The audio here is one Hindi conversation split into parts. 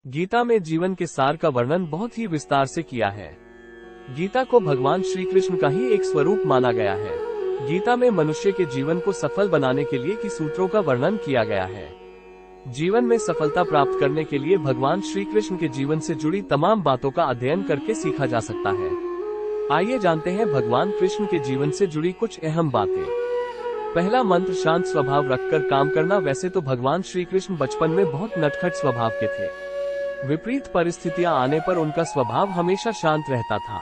गीता में जीवन के सार का वर्णन बहुत ही विस्तार से किया है। गीता को भगवान श्री कृष्ण का ही एक स्वरूप माना गया है। गीता में मनुष्य के जीवन को सफल बनाने के लिए की सूत्रों का वर्णन किया गया है। जीवन में सफलता प्राप्त करने के लिए भगवान श्री कृष्ण के जीवन से जुड़ी तमाम बातों का अध्ययन करके सीखा जा सकता है। आइए जानते हैं भगवान कृष्ण के जीवन से जुड़ी कुछ अहम बातें। पहला मंत्र, शांत स्वभाव रखकर काम करना। वैसे तो भगवान श्री कृष्ण बचपन में बहुत नटखट स्वभाव के थे। विपरीत परिस्थितियां आने पर उनका स्वभाव हमेशा शांत रहता था।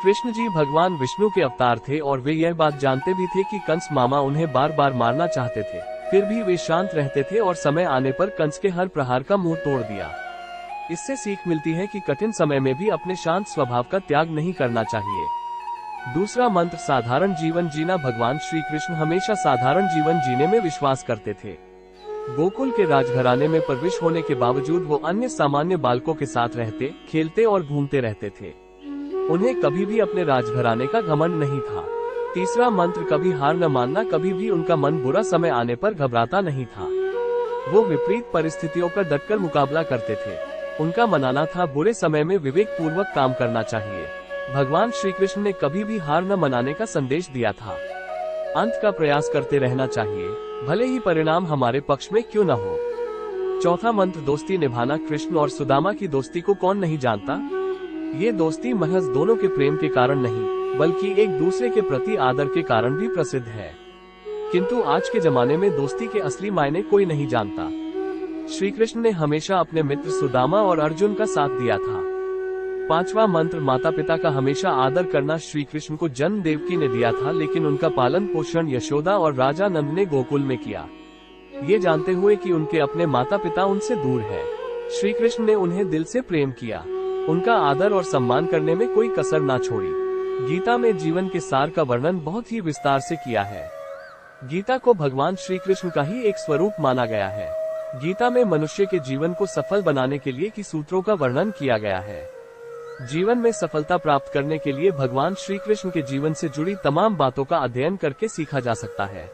कृष्ण जी भगवान विष्णु के अवतार थे और वे यह बात जानते भी थे कि कंस मामा उन्हें बार बार मारना चाहते थे, फिर भी वे शांत रहते थे और समय आने पर कंस के हर प्रहार का मुंह तोड़ दिया। इससे सीख मिलती है कि कठिन समय में भी अपने शांत स्वभाव का त्याग नहीं करना चाहिए। दूसरा मंत्र, साधारण जीवन जीना। भगवान श्री कृष्ण हमेशा साधारण जीवन जीने में विश्वास करते थे। गोकुल के राजघराने में प्रवेश होने के बावजूद वो अन्य सामान्य बालकों के साथ रहते, खेलते और घूमते रहते थे। उन्हें कभी भी अपने राजघराने का घमंड नहीं था। तीसरा मंत्र, कभी हार न मानना। कभी भी उनका मन बुरा समय आने पर घबराता नहीं था। वो विपरीत परिस्थितियों का डटकर मुकाबला करते थे। उनका मानना था बुरे समय में विवेक पूर्वक काम करना चाहिए। भगवान श्री कृष्ण ने कभी भी हार न मनाने का संदेश दिया था। अंत का प्रयास करते रहना चाहिए, भले ही परिणाम हमारे पक्ष में क्यों न हो। चौथा मंत्र, दोस्ती निभाना। कृष्ण और सुदामा की दोस्ती को कौन नहीं जानता। ये दोस्ती महज दोनों के प्रेम के कारण नहीं, बल्कि एक दूसरे के प्रति आदर के कारण भी प्रसिद्ध है। किंतु आज के जमाने में दोस्ती के असली मायने कोई नहीं जानता। श्री कृष्ण ने हमेशा अपने मित्र सुदामा और अर्जुन का साथ दिया था। पांचवा मंत्र, माता पिता का हमेशा आदर करना। श्री कृष्ण को जन्म देवकी ने दिया था, लेकिन उनका पालन पोषण यशोदा और राजा नंद ने गोकुल में किया। ये जानते हुए कि उनके अपने माता पिता उनसे दूर है, श्री कृष्ण ने उन्हें दिल से प्रेम किया। उनका आदर और सम्मान करने में कोई कसर ना छोड़ी। गीता में जीवन के सार का वर्णन बहुत ही विस्तार से किया है। गीता को भगवान श्री कृष्ण का ही एक स्वरूप माना गया है। गीता में मनुष्य के जीवन को सफल बनाने के लिए की सूत्रों का वर्णन किया गया है। जीवन में सफलता प्राप्त करने के लिए भगवान श्री कृष्ण के जीवन से जुड़ी तमाम बातों का अध्ययन करके सीखा जा सकता है।